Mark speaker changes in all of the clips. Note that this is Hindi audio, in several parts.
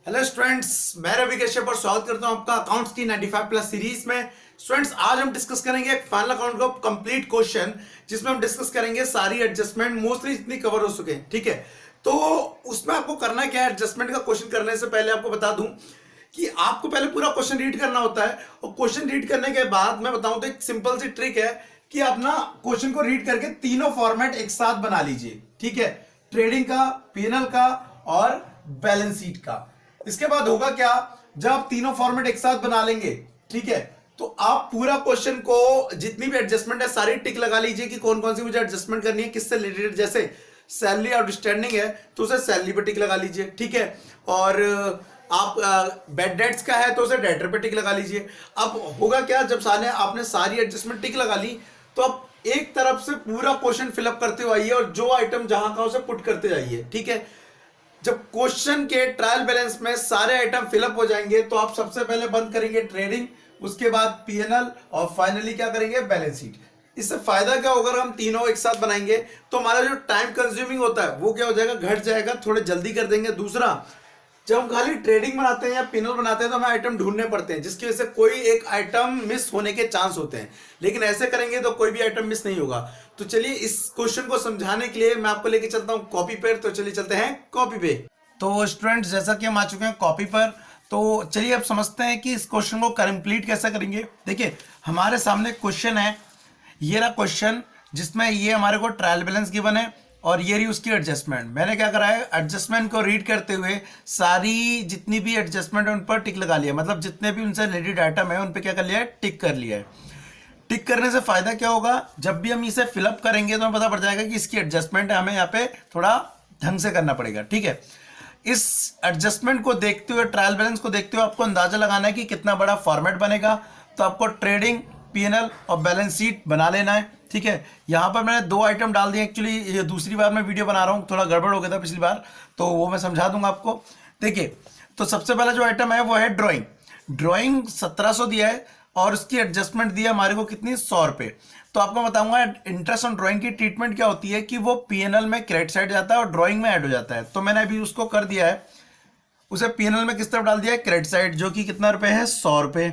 Speaker 1: हेलो स्टूडेंट्स, मैं रवि कश्यप और स्वागत करता हूं आपका अकाउंट्स की 95 प्लस सीरीज में। स्टूडेंट्स, आज हम डिस्कस करेंगे एक फाइनल अकाउंट का कंप्लीट क्वेश्चन, जिसमें हम डिस्कस करेंगे सारी एडजस्टमेंट मोस्टली जितनी कवर हो सके। ठीक है, तो उसमें आपको करना क्या है, एडजस्टमेंट का क्वेश्चन करने से पहले आपको बता दूं कि आपको पहले पूरा क्वेश्चन रीड करना होता है, और क्वेश्चन रीड करने के बाद मैं बताऊं तो एक सिंपल सी ट्रिक है कि आप ना क्वेश्चन को रीड करके तीनों फॉर्मेट एक साथ बना लीजिए। ठीक है, ट्रेडिंग का, पीएनएल का और बैलेंस शीट का। इसके बाद होगा क्या, जब आप तीनों फॉर्मेट एक साथ बना लेंगे, ठीक है, तो आप पूरा क्वेश्चन को जितनी भी एडजस्टमेंट है सारी टिक लगा लीजिए कि कौन कौन सी मुझे एडजस्टमेंट करनी है, किससे रिलेटेड। जैसे सैलरी आउटस्टैंडिंग है तो उसे सैलरी पे टिक लगा लीजिए। ठीक है, और आप बेड डेट्स का है तो उसे डेटर पे टिक लगा लीजिए। अब होगा क्या, जब सारे आपने सारी एडजस्टमेंट टिक लगा ली तो आप एक तरफ से पूरा क्वेश्चन फिलअप करते हुए आइए और जो आइटम जहां का उसे पुट करते जाइए। ठीक है, जब क्वेश्चन के ट्रायल बैलेंस में सारे आइटम फिलअप हो जाएंगे तो आप सबसे पहले बंद करेंगे ट्रेडिंग, उसके बाद पीएनएल और फाइनली क्या करेंगे, बैलेंस शीट। इससे फायदा क्या होगा, अगर हम तीनों एक साथ बनाएंगे तो हमारा जो टाइम कंज्यूमिंग होता है वो क्या हो जाएगा, घट जाएगा, थोड़े जल्दी कर देंगे। दूसरा, जब हम खाली ट्रेडिंग बनाते हैं या पिनल बनाते हैं तो हमें आइटम ढूंढने पड़ते हैं, जिसकी वजह से कोई एक आइटम मिस होने के चांस होते हैं। लेकिन ऐसे करेंगे तो कोई भी आइटम मिस नहीं होगा। तो चलिए, इस क्वेश्चन को समझाने के लिए मैं आपको लेके चलता हूं कॉपी पे। तो चलिए चलते हैं कॉपी पे। तो स्टूडेंट्स, जैसा कि हम आ चुके हैं कॉपी पर, तो चलिए अब समझते हैं कि इस क्वेश्चन को कंप्लीट कैसे करेंगे। देखिए, हमारे सामने क्वेश्चन है, ये रहा क्वेश्चन, जिसमें ये हमारे को ट्रायल बैलेंस गिवन है और ये रही उसकी एडजस्टमेंट। मैंने क्या करा है, एडजस्टमेंट को रीड करते हुए सारी जितनी भी एडजस्टमेंट है उन पर टिक लगा लिया, मतलब जितने भी उनसे रिलेटेड आइटम है उन पर क्या कर लिया है, टिक कर लिया है। टिक करने से फायदा क्या होगा, जब भी हम इसे फिलअप करेंगे तो हमें पता पड़ जाएगा कि इसकी एडजस्टमेंट है, हमें यहाँ पे थोड़ा ढंग से करना पड़ेगा। ठीक है, इस एडजस्टमेंट को देखते हुए, ट्रायल बैलेंस को देखते हुए आपको अंदाजा लगाना है कि कितना बड़ा फॉर्मेट बनेगा। तो आपको ट्रेडिंग, पीएनएल और बैलेंस शीट बना लेना है। ठीक है, यहाँ पर मैंने दो आइटम डाल दिए। एक्चुअली ये दूसरी बार मैं वीडियो बना रहा हूँ, थोड़ा गड़बड़ हो गया था पिछली बार, तो वो मैं समझा दूंगा आपको। देखिए, तो सबसे पहला जो आइटम है वो है ड्राइंग। ड्राइंग 1700 दिया है और उसकी एडजस्टमेंट दिया हमारे को कितनी, 100 रुपये। तो आपको बताऊंगा इंटरेस्ट ऑन ड्राइंग की ट्रीटमेंट क्या होती है, कि वो पीएनएल में क्रेडिट साइड जाता है और ड्राइंग में ऐड हो जाता है। तो मैंने अभी उसको कर दिया है, उसे पीएनएल में किस तरफ डाल दिया है, क्रेडिट साइड, जो कि कितना रुपए है, 100 रुपये।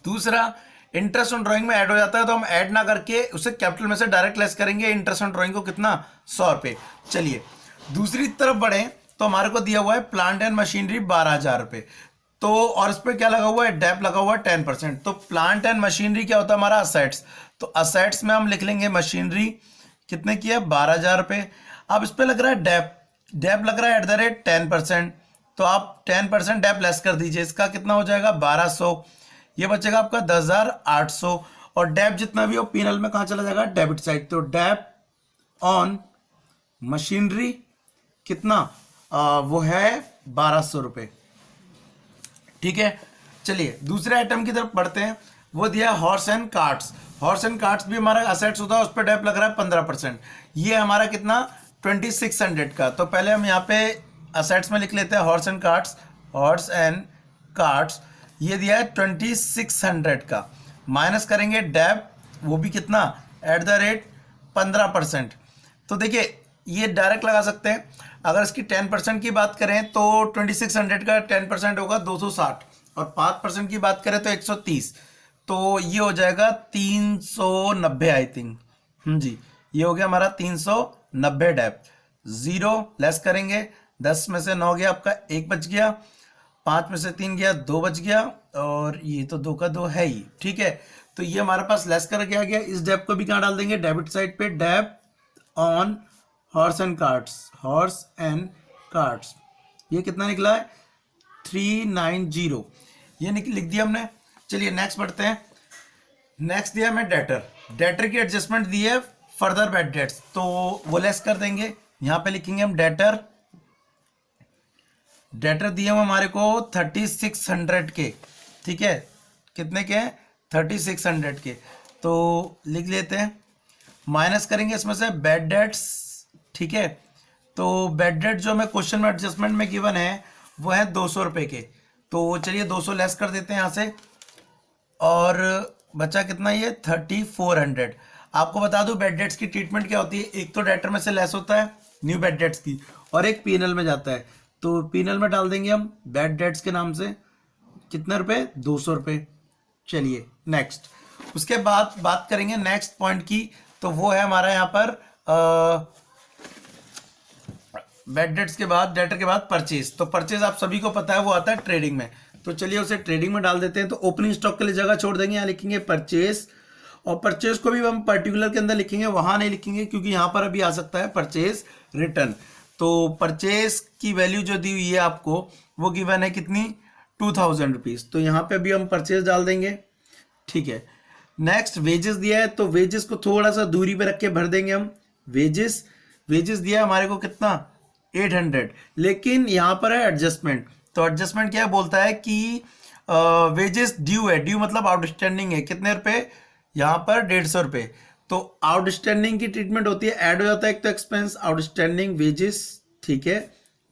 Speaker 1: दूसरा, इंटरेस्ट ऑन ड्राइंग में ऐड हो जाता है तो हम ऐड ना करके उसे कैपिटल में से डायरेक्ट लेस करेंगे, इंटरेस्ट ऑन ड्राइंग को कितना, 100 रुपये। चलिए दूसरी तरफ बढ़े तो हमारे को दिया हुआ है प्लांट एंड मशीनरी 12,000 रुपये। तो और इस पर क्या लगा हुआ है, डेप लगा हुआ है 10%। तो प्लांट एंड मशीनरी क्या होता है हमारा, असेट्स। तो असेट्स में हम लिख लेंगे मशीनरी कितने की है, 12,000 रुपये। अब इस पर लग रहा है डेप, डेप लग रहा है @10%। तो आप 10% डेप लेस कर दीजिए, इसका कितना हो जाएगा, 1200। ये बचेगा आपका 10,800। और डेप जितना भी हो पीएनएल में कहाँ चला जाएगा, डेबिट साइड। तो डेप ऑन मशीनरी कितना, वो है 1200 रुपये। ठीक है, चलिए दूसरे आइटम की तरफ बढ़ते हैं। वो दिया horse and carts. Horse and carts भी हमारा असेट्स होता है, उस पर डेप लग रहा है 15%। ये हमारा कितना, 2600 का। तो पहले हम यहाँ पे असेट्स में लिख लेते हैं horse and carts. Horse and carts ये दिया है 2600 का, माइनस करेंगे डेप, वो भी कितना, @15%। तो देखिए, ये डायरेक्ट लगा सकते हैं। अगर इसकी 10% की बात करें तो 2600 का 10% होगा 260, और 5% की बात करें तो 130। तो ये हो जाएगा 390 आई थिंक। जी, ये हो गया हमारा 390 डेप। जीरो लेस करेंगे, 10 में से 9 गया आपका, 1 बच गया, 5 में से 3 गया, 2 बच गया, और ये तो 2 का 2 है ही। ठीक है, तो ये हमारे पास लेस कर गया गया। इस डेप को भी कहाँ डाल देंगे, डेबिट साइड पे, dep on horse and carts. Horse and carts ये कितना निकला है, 390। ये लिख दिया हमने। चलिए नेक्स्ट बढ़ते हैं। नेक्स्ट दिया हमें डेटर। डेटर की एडजस्टमेंट दी है फर्दर बेड डेट्स, तो वो लेस कर देंगे। यहाँ पे लिखेंगे हम डेटर। डेटर दिए हुए हमारे को 3600 के। ठीक है, कितने के हैं, 3600 के। तो लिख लेते हैं, माइनस करेंगे इसमें से बेड डेट्स। ठीक है, तो बेड डेट जो हमें क्वेश्चन में एडजस्टमेंट में गिवन है वो है 200 रुपये के। तो चलिए 200 लेस कर देते हैं यहाँ से, और बचा कितना, ये 3400। आपको बता दूं बेड डेट्स की ट्रीटमेंट क्या होती है, एक तो डेटर में से लेस होता है न्यू बेड डेट्स की, और एक पीएनएल में जाता है। तो पीनल में डाल देंगे हम बैड डेट्स के नाम से कितने रुपए, 200 रुपये। चलिए नेक्स्ट, उसके बाद बात करेंगे नेक्स्ट पॉइंट की, तो वो है हमारा यहाँ पर बैड डेट्स के बाद, डेटर के बाद परचेज। तो परचेज आप सभी को पता है वो आता है ट्रेडिंग में, तो चलिए उसे ट्रेडिंग में डाल देते हैं। तो ओपनिंग स्टॉक के लिए जगह छोड़ देंगे, यहाँ लिखेंगे परचेज, और परचेज को भी हम पर्टिकुलर के अंदर लिखेंगे, वहां नहीं लिखेंगे क्योंकि यहाँ पर अभी आ सकता है परचेज रिटर्न। तो परचेज की वैल्यू जो दी हुई है आपको वो गिवन है कितनी, 2000 रुपीज़। तो यहाँ पे अभी हम परचेज डाल देंगे, ठीक है। नेक्स्ट वेजेस दिया है, तो वेजेस को थोड़ा सा दूरी पे रख के भर देंगे हम। वेजेस दिया है हमारे को कितना, 800, लेकिन यहाँ पर है एडजस्टमेंट। तो एडजस्टमेंट क्या बोलता है कि वेजेस ड्यू है, ड्यू मतलब आउटस्टैंडिंग है, कितने रुपए, यहाँ पर 150 रुपये। तो आउटस्टैंडिंग की ट्रीटमेंट होती है, ऐड हो जाता है एक तो एक्सपेंस, आउटस्टैंडिंग वेजेस, ठीक है,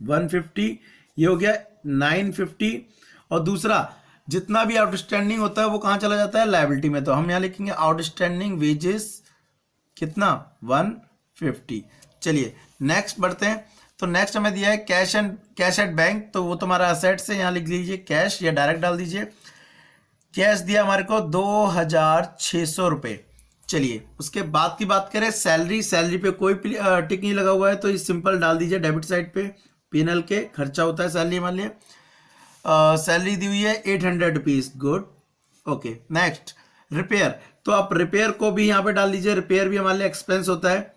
Speaker 1: 150, ये हो गया 950, और दूसरा जितना भी आउटस्टैंडिंग होता है वो कहाँ चला जाता है, लायबिलिटी में। तो हम यहाँ लिखेंगे आउटस्टैंडिंग वेजेस कितना, 150। चलिए नेक्स्ट बढ़ते हैं। तो नेक्स्ट हमें दिया है कैश एट बैंक, तो वो तुम्हारा असेट से यहाँ लिख लीजिए कैश, या डायरेक्ट डाल दीजिए। कैश दिया हमारे को 2600 रुपये। चलिए उसके बाद की बात करें, सैलरी पे कोई टिक नहीं लगा हुआ है, तो ये सिंपल डाल दीजिए डेबिट साइड पे, पीएनएल के खर्चा होता है सैलरी मान लिया। सैलरी दी हुई है 800 rupees, good, okay. Next repair, तो आप रिपेयर को भी यहाँ पे डाल दीजिए, रिपेयर भी हमारे लिए एक्सपेंस होता है,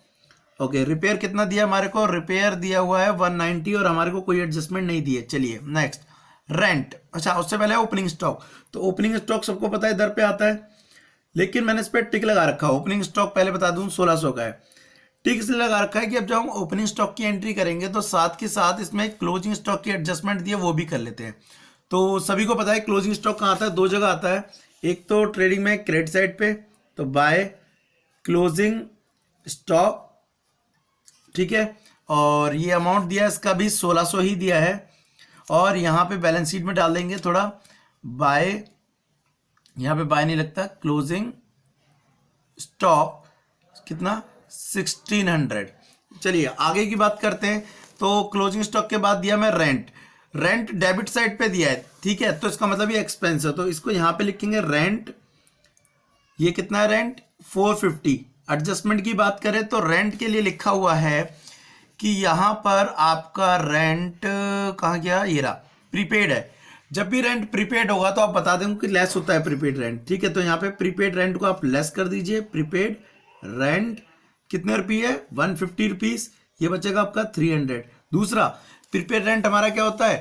Speaker 1: ओके। रिपेयर कितना दिया हमारे को, रिपेयर दिया हुआ है 190, और हमारे को कोई एडजस्टमेंट नहीं दी है। चलिए नेक्स्ट रेंट, अच्छा उससे पहले ओपनिंग स्टॉक। तो ओपनिंग स्टॉक सबको पता है इधर पे आता है, लेकिन मैंने इस पर टिक लगा रखा है। ओपनिंग स्टॉक पहले बता दूं 1600 का है, टिक इसलिए लगा रखा है कि अब जब हम ओपनिंग स्टॉक की एंट्री करेंगे तो साथ के साथ इसमें क्लोजिंग स्टॉक की एडजस्टमेंट दिए वो भी कर लेते हैं। तो सभी को पता है क्लोजिंग स्टॉक कहाँ आता है, दो जगह आता है, एक तो ट्रेडिंग में क्रेडिट साइड पे, तो बाय क्लोजिंग स्टॉक, ठीक है, और ये अमाउंट दिया इसका भी 1600 ही दिया है, और यहाँ पे बैलेंस शीट में डाल देंगे थोड़ा बाय, यहाँ पे बाय नहीं लगता, क्लोजिंग स्टॉक कितना 1600। चलिए आगे की बात करते हैं। तो क्लोजिंग स्टॉक के बाद दिया मैं रेंट डेबिट साइड पे दिया है, ठीक है, तो इसका मतलब ये एक्सपेंस है, तो इसको यहाँ पे लिखेंगे रेंट, ये कितना है रेंट 450। एडजस्टमेंट की बात करें तो रेंट के लिए लिखा हुआ है कि यहाँ पर आपका रेंट कहाँ गया, ये रहा, प्रीपेड है। जब भी रेंट प्रीपेड होगा तो आप बता देंगे कि लेस होता है प्रीपेड रेंट, ठीक है। तो यहाँ पे प्रीपेड रेंट को आप लेस कर दीजिए, प्रीपेड रेंट कितने रुपये है, 150 रुपीज़, ये बचेगा आपका 300। दूसरा प्रीपेड रेंट हमारा क्या होता है,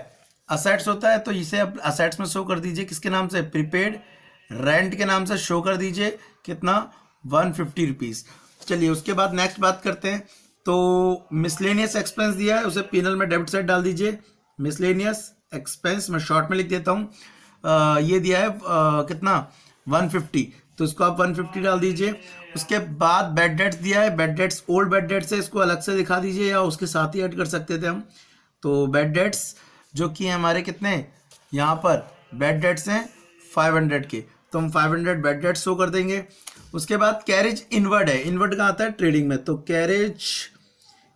Speaker 1: असेट्स होता है, तो इसे आप असेट्स में शो कर दीजिए, किसके नाम से, प्रीपेड रेंट के नाम से शो कर दीजिए, कितना 150 रुपीज़। चलिए उसके बाद नेक्स्ट बात करते हैं। तो मिसलेनियस एक्सपेंस दिया है, उसे पीनल में डेबिट साइड डाल दीजिए, मिसलेनियस एक्सपेंस मैं शॉर्ट में लिख देता हूँ, ये दिया है कितना 150, तो इसको आप 150 डाल दीजिए। उसके बाद बैड डेट्स दिया है, bad debts old bad debts है, इसको अलग से दिखा दीजिए या उसके साथ ही ऐड कर सकते थे हम। तो बैड डेट्स जो कि हमारे कितने, यहाँ पर बैड डेट्स हैं 500 के, तो हम 500 बैड डेट्स शो कर देंगे। उसके बाद कैरेज इनवर्ड है, इनवर्ड कहाँ आता है, ट्रेडिंग में, तो कैरेज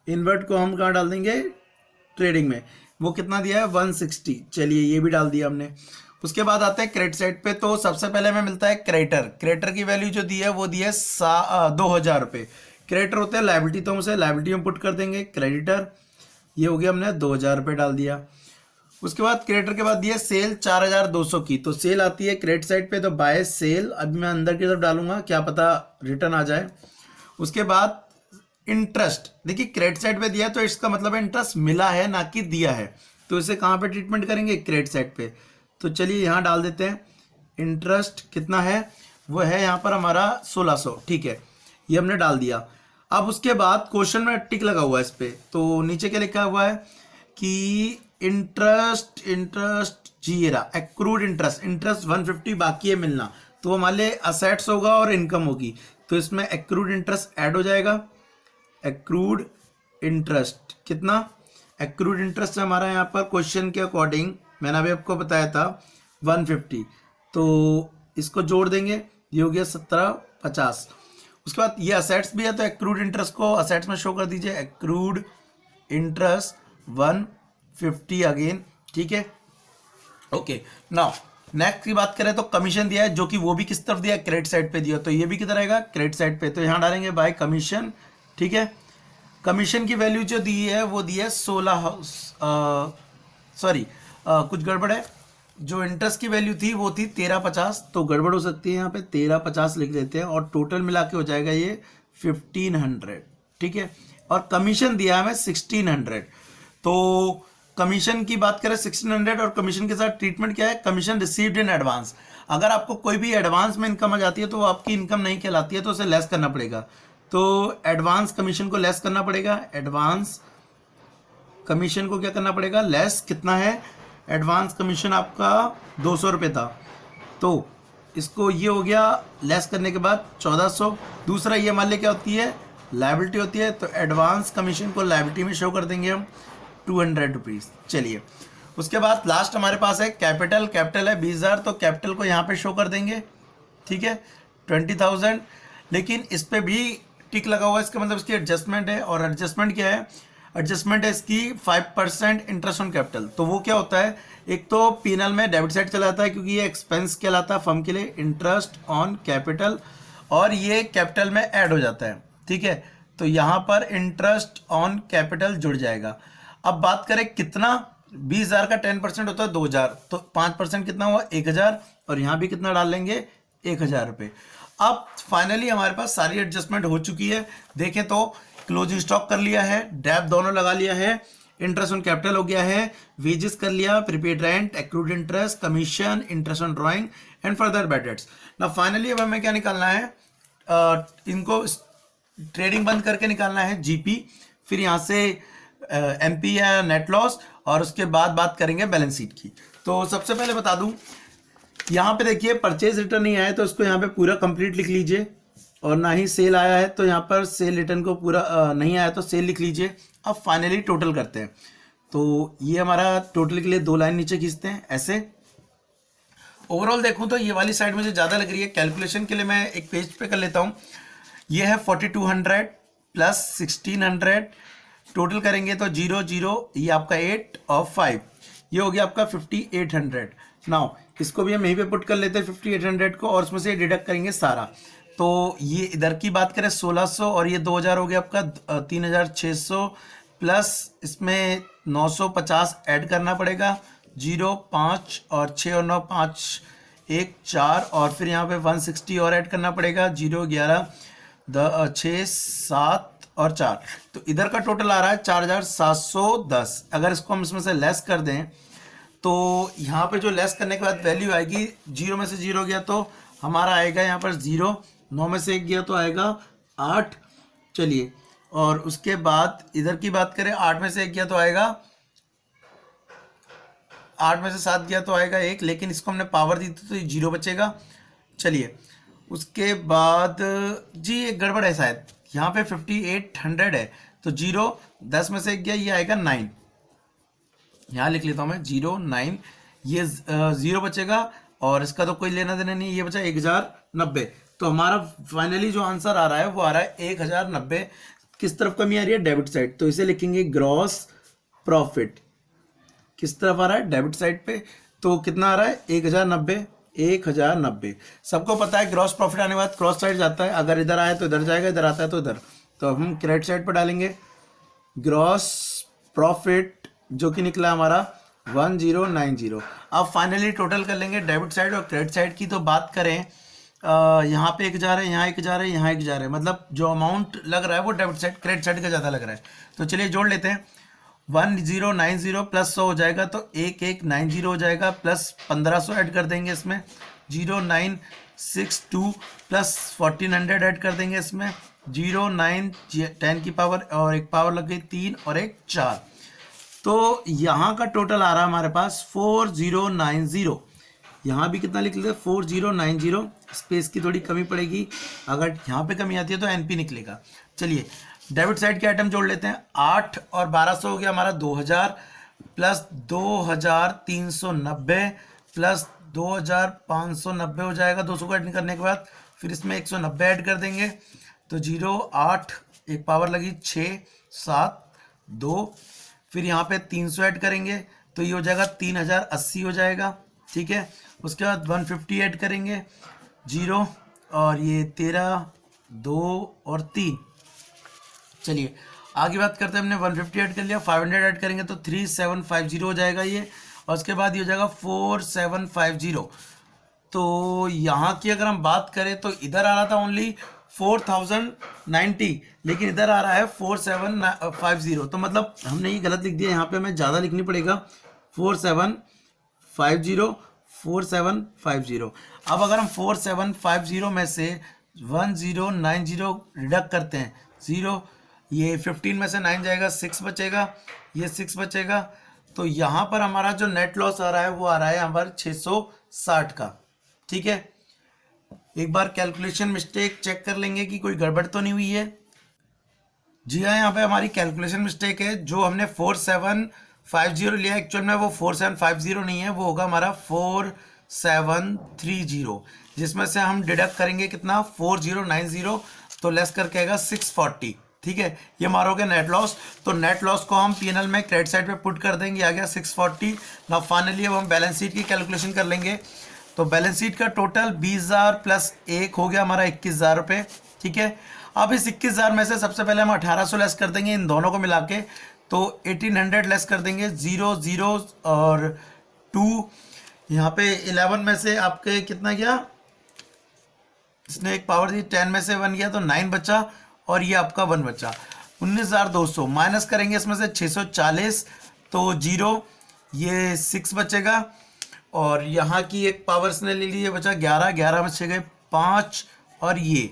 Speaker 1: इनवर्ड को हम कहाँ डाल देंगे, ट्रेडिंग में, वो कितना दिया है 160। चलिए ये भी डाल दिया हमने। उसके बाद आते हैं क्रेडिट साइड पे, तो सबसे पहले हमें मिलता है क्रेडिटर की वैल्यू जो दी है वो दी है 2000 रुपये। क्रेडिटर होते हैं लायबिलिटी, तो हम उसे लायबिलिटी में पुट कर देंगे, क्रेडिटर, ये हो गया, हमने 2000 रुपये डाल दिया। उसके बाद क्रेडिटर के बाद दिया सेल 4200 की, तो सेल आती है क्रेडिट साइड पे, तो बाय सेल, अभी मैं अंदर की तरफ डालूंगा, क्या पता रिटर्न आ जाए। उसके बाद इंटरेस्ट, देखिए क्रेडिट साइड पे दिया तो इसका मतलब है इंटरेस्ट मिला है ना कि दिया है, तो इसे कहाँ पे ट्रीटमेंट करेंगे, क्रेडिट साइड पे। तो चलिए यहाँ डाल देते हैं, इंटरेस्ट कितना है, वो है यहाँ पर हमारा 1600, ठीक है, ये हमने डाल दिया। अब उसके बाद क्वेश्चन में टिक लगा हुआ है इस पर, तो नीचे क्या लिखा हुआ है कि इंटरेस्ट जी ये रहा, एक्रूड इंटरेस्ट 150 बाकी है मिलना, तो हमारे लिए असेट्स होगा और इनकम होगी, तो इसमें एक्रूड इंटरेस्ट ऐड हो जाएगा। एक्रूड इंटरेस्ट कितना, एक्रूड इंटरेस्ट हमारा यहाँ पर क्वेश्चन के अकॉर्डिंग मैंने अभी आपको बताया था 150, तो इसको जोड़ देंगे, ये हो गया 1750। उसके बाद ये असेट्स भी है, तो एक्रूड इंटरेस्ट को असेट्स में शो कर दीजिए, एक्रूड इंटरेस्ट 50 अगेन, ठीक है। ओके, नाउ नेक्स्ट की बात करें तो कमीशन दिया है, जो कि वो भी किस तरफ दिया है, क्रेडिट साइड पे दिया, तो ये भी किधर आएगा, क्रेडिट साइड पे। तो यहाँ डालेंगे बाय कमीशन, ठीक है। कमीशन की वैल्यू जो दी है वो दी है 16, सॉरी कुछ गड़बड़ है, जो इंटरेस्ट की वैल्यू थी वो थी 1350, तो गड़बड़ हो सकती है, यहाँ पे 1350 लिख देते हैं और टोटल मिला के हो जाएगा ये 1500, ठीक है। और कमीशन दिया है हमें 1600, तो कमीशन की बात करें 1600 और कमीशन के साथ ट्रीटमेंट क्या है, कमीशन रिसीव्ड इन एडवांस। अगर आपको कोई भी एडवांस में इनकम आ जाती है तो वो आपकी इनकम नहीं कहलाती है, तो उसे लेस करना पड़ेगा। तो एडवांस कमीशन को लेस करना पड़ेगा, एडवांस कमीशन को क्या करना पड़ेगा, लेस। कितना है, एडवांस कमीशन आपका 200 रुपये था, तो इसको ये हो गया लेस करने के बाद 1400। दूसरा ये मान लिया क्या होती है, लायबिलिटी होती है, तो एडवांस कमीशन को लायबिलिटी में शो कर देंगे हम 200 रुपीज़। चलिए, उसके बाद लास्ट हमारे पास है कैपिटल, कैपिटल है 20,000, तो कैपिटल को यहाँ पे शो कर देंगे, ठीक है, 20,000। लेकिन इस पर भी टिक लगा हुआ है, इसका मतलब इसकी एडजस्टमेंट है, और एडजस्टमेंट क्या है, एडजस्टमेंट है इसकी 5% इंटरेस्ट ऑन कैपिटल। तो वो क्या होता है, एक तो पीनल में डेबिट साइड चला जाता है क्योंकि ये एक्सपेंस कहलाता है फर्म के लिए, इंटरेस्ट ऑन कैपिटल, और ये कैपिटल में ऐड हो जाता है, ठीक है। तो यहाँ पर इंटरेस्ट ऑन कैपिटल जुड़ जाएगा। अब बात करें कितना, 20,000 का 10% होता है 2,000, तो 5% कितना हुआ 1,000, और यहाँ भी कितना डाल लेंगे 1,000 रुपये। अब फाइनली हमारे पास सारी एडजस्टमेंट हो चुकी है। देखें तो क्लोजिंग स्टॉक कर लिया है, डेब्ट दोनों लगा लिया है, इंटरेस्ट ऑन कैपिटल हो गया है, वेजेस कर लिया, prepaid rent, accrued interest, commission, interest on drawing and further bad debts. ना फाइनली अब हमें क्या निकालना है, इनको ट्रेडिंग बंद करके निकालना है जीपी, फिर यहाँ से एमपी या नेट लॉस, और उसके बाद बात करेंगे बैलेंस शीट की। तो सबसे पहले बता दूं, यहाँ पे देखिए परचेज रिटर्न नहीं आया तो इसको यहाँ पे पूरा कंप्लीट लिख लीजिए, और ना ही सेल आया है तो यहाँ पर सेल रिटर्न को पूरा नहीं आया तो सेल लिख लीजिए। अब फाइनली टोटल करते हैं, तो ये हमारा टोटल के लिए 2 लाइन नीचे खींचते हैं ऐसे। ओवरऑल देखूं तो ये वाली साइड मुझे ज़्यादा लग रही है, कैलकुलेशन के लिए मैं एक पेज पे कर लेता हूँ। ये है 4200 प्लस 1600, टोटल करेंगे तो 0 0, ये आपका 8 और 5, ये हो गया आपका 5800। नाउ इसको भी हम यहीं पे पुट कर लेते हैं 5800 को, और उसमें से डिडक्ट करेंगे सारा। तो ये इधर की बात करें 1600, और ये 2000 हो गया आपका 3600, प्लस इसमें 950 ऐड करना पड़ेगा, 0 5 और 6 और 9 5 1 4, और फिर यहाँ पे 160 और ऐड करना पड़ेगा, 0 11 6 7 और 4। तो इधर का टोटल आ रहा है 4710। अगर इसको हम इसमें से लेस कर दें तो यहाँ पे जो लेस करने के बाद वैल्यू आएगी, 0 में से 0 गया तो हमारा आएगा यहाँ पर 0, 9 में से 1 गया तो आएगा 8। चलिए, और उसके बाद इधर की बात करें, 8 में से 1 गया तो आएगा, 8 में से 7 गया तो आएगा 1, लेकिन इसको हमने पावर दी थी तो 0 बचेगा। चलिए, उसके बाद जी एक गड़बड़ है शायद, यहाँ पे 5800 है तो 0 10 में से 1 गया, ये आएगा 9, यहाँ लिख लेता हूँ मैं 0 9, ये 0 बचेगा, और इसका तो कोई लेना देना नहीं, ये बचा 1090। तो हमारा फाइनली जो आंसर आ रहा है वो आ रहा है 1090। किस तरफ कमी आ रही है, डेबिट साइड, तो इसे लिखेंगे ग्रॉस प्रॉफिट। किस तरफ आ रहा है, डेबिट साइड पे, तो कितना आ रहा है 1090, 1090। सबको पता है ग्रॉस प्रॉफिट आने के बाद क्रॉस साइड जाता है, अगर इधर आया तो इधर जाएगा, इधर आता है तो इधर। तो हम क्रेडिट साइड पर डालेंगे ग्रॉस प्रॉफिट, जो कि निकला हमारा 1090। अब फाइनली टोटल कर लेंगे डेबिट साइड और क्रेडिट साइड की। तो बात करें यहाँ पे 1000 है, यहाँ 1000 है, यहाँ 1000 है, मतलब जो अमाउंट लग रहा है वो डेबिट साइड क्रेडिट साइड का ज़्यादा लग रहा है। तो चलिए जोड़ लेते हैं, 1090 प्लस 100 हो जाएगा तो 1190 हो जाएगा, प्लस 1500 ऐड कर देंगे इसमें, 0962 प्लस 1400 ऐड कर देंगे इसमें, 09 10 की पावर और एक पावर लग गई 3 और एक 4। तो यहाँ का टोटल आ रहा है हमारे पास 4090। यहाँ भी कितना लिख लेते हैं 4090, स्पेस की थोड़ी कमी पड़ेगी, अगर यहाँ पे कमी आती है तो एनपी निकलेगा। चलिए डेबिट साइड के आइटम जोड़ लेते हैं, 8 और 1200 हो गया हमारा 2000, प्लस 2390 प्लस 2590 हो जाएगा 200 को ऐड करने के बाद, फिर इसमें 190 ऐड कर देंगे तो 0 8 एक पावर लगी 6 7 2 फिर यहाँ पे 300 ऐड करेंगे तो ये हो जाएगा 3080 हो जाएगा, ठीक है। उसके बाद 150 ऐड करेंगे, 0 और ये 13, 2 और 3। चलिए आगे बात करते हैं, हमने 150 ऐड कर लिया, 500 ऐड करेंगे तो 3750 हो जाएगा ये, और उसके बाद ये हो जाएगा 4750। तो यहाँ की अगर हम बात करें तो इधर आ रहा था ओनली 4090, लेकिन इधर आ रहा है 4750, तो मतलब हमने ये गलत लिख दिया, यहाँ पे हमें ज़्यादा लिखनी पड़ेगा 4750 4750। अब अगर हम 4750 में से 1090 रिडक्ट करते हैं, 0, ये 15 में से 9 जाएगा, 6 बचेगा, ये 6 बचेगा, तो यहाँ पर हमारा जो नेट लॉस आ रहा है वो आ रहा है यहाँ पर 660 का, ठीक है। एक बार कैलकुलेशन मिस्टेक चेक कर लेंगे कि कोई गड़बड़ तो नहीं हुई है। जी हाँ, यहाँ पे हमारी कैलकुलेशन मिस्टेक है, जो हमने 4750 लिया एक्चुअल में वो 4750 नहीं है, वो होगा हमारा 4730, जिसमें से हम डिडक्ट करेंगे कितना 4090, तो लेस करके आएगा 640, ठीक है। ये मारोगे नेट लॉस, तो नेट लॉस को हम पीएनएल में क्रेडिट साइड पे पुट कर देंगे, आ गया 640। नाउ फाइनली अब हम बैलेंस शीट की कैलकुलेशन कर लेंगे, तो बैलेंस शीट का टोटल 20,000 प्लस 1 हो गया हमारा 21,000 रुपये, ठीक है। अब इस 21,000 में से सबसे पहले हम 1800 लेस कर देंगे इन दोनों को मिला के, तो 1800 लेस कर देंगे, 0 0 और 2, यहाँ पे 11 में से आपके कितना गया, इसने एक पावर दी, 10 में से 1 गया तो 9 बचा, और ये आपका 1 बचा, 19,200 माइनस करेंगे इसमें से 640, तो 0, ये 6 बचेगा, और यहाँ की एक पावर इसने ले ली, ये बचा 11, 11 बचे गए 5, और ये,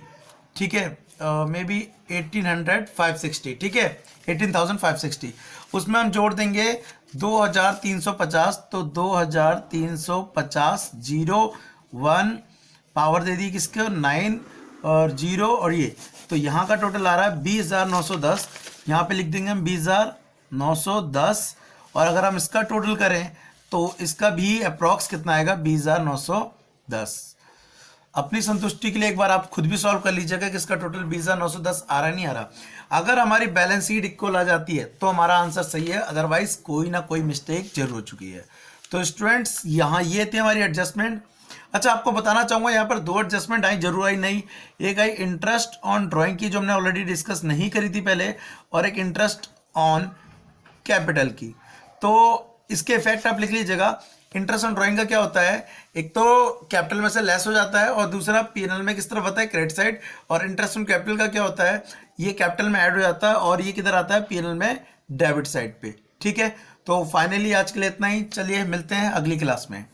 Speaker 1: ठीक है, मे बी 18,560, ठीक है, 18,560। उसमें हम जोड़ देंगे 2,350, तो 2,350, 0 1 पावर दे दी किसके 9 और 0 और ये, तो यहाँ का टोटल आ रहा है 20,910, यहाँ पे लिख देंगे हम 20,910, और अगर हम इसका टोटल करें तो इसका भी अप्रॉक्स कितना आएगा 20,910। अपनी संतुष्टि के लिए एक बार आप खुद भी सॉल्व कर लीजिएगा कि इसका टोटल 20,910 आ रहा नहीं आ रहा। अगर हमारी बैलेंस शीट इक्वल आ जाती है तो हमारा आंसर सही है, अदरवाइज कोई ना कोई मिस्टेक जरूर हो चुकी है। तो स्टूडेंट्स यहाँ ये थी हमारी एडजस्टमेंट। अच्छा, आपको बताना चाहूँगा यहाँ पर 2 एडजस्टमेंट आई, जरूर आई नहीं। एक आई इंटरेस्ट ऑन ड्राइंग की, जो हमने ऑलरेडी डिस्कस नहीं करी थी पहले, और एक इंटरेस्ट ऑन कैपिटल की। तो इसके इफेक्ट आप लिख लीजिएगा। इंटरेस्ट ऑन ड्राइंग का क्या होता है, एक तो कैपिटल में से लेस हो जाता है, और दूसरा पीएनएल में किस तरफ होता है क्रेडिट साइड, और इंटरेस्ट ऑन कैपिटल का क्या होता है, ये कैपिटल में ऐड हो जाता है और ये किधर आता है पीएनएल में डेबिट साइड पे, ठीक है। तो फाइनली आज के लिए इतना ही, चलिए मिलते हैं अगली क्लास में।